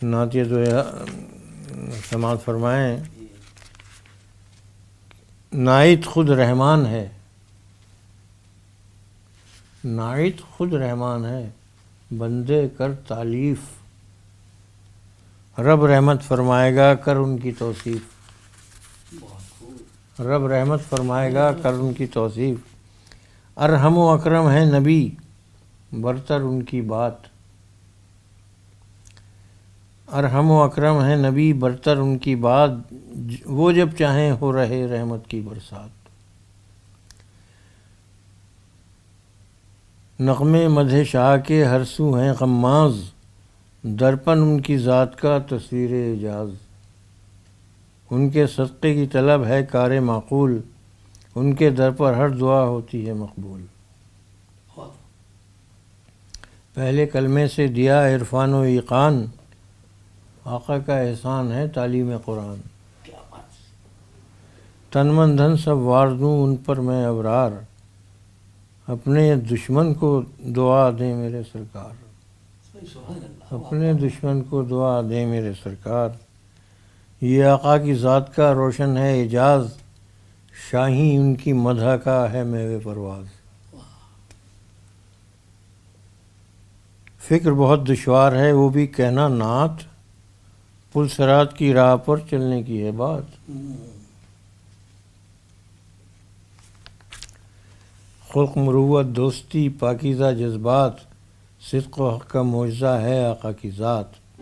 نعتیہ جو ہے سماعت فرمائیں، ناعت خود رحمان ہے، ناعت خود رحمان ہے، بندے کر تعلیف، رب رحمت فرمائے گا کر ان کی توصیف، رب رحمت فرمائے گا کر ان کی توصیف، ارحم و اکرم ہے نبی برتر ان کی بات، ارحم و اکرم ہے نبی برتر ان کی بات، وہ جب چاہیں ہو رہے رحمت کی برسات، نغمے مدح شاہ کے ہر سو ہیں غماز، درپن ان کی ذات کا تصویر اعجاز، ان کے صدقے کی طلب ہے کار معقول، ان کے در پر ہر دعا ہوتی ہے مقبول، پہلے کلمے سے دیا عرفان و ایقان، آقا کا احسان ہے تعلیم قرآن، تن من دھن سب وار دوں ان پر میں ابرار، اپنے دشمن کو دعا دیں میرے سرکار، اپنے دشمن کو دعا دیں میرے سرکار، یہ آقا کی ذات کا روشن ہے اعجاز، شاہی ان کی مدح کا ہے میوہ پرواز، فکر بہت دشوار ہے وہ بھی کہنا نعت، پل صراط کی راہ پر چلنے کی ہے بات، خلق مروت دوستی پاکیزہ جذبات، صدق و حق کا معجزہ ہے آقا کی ذات۔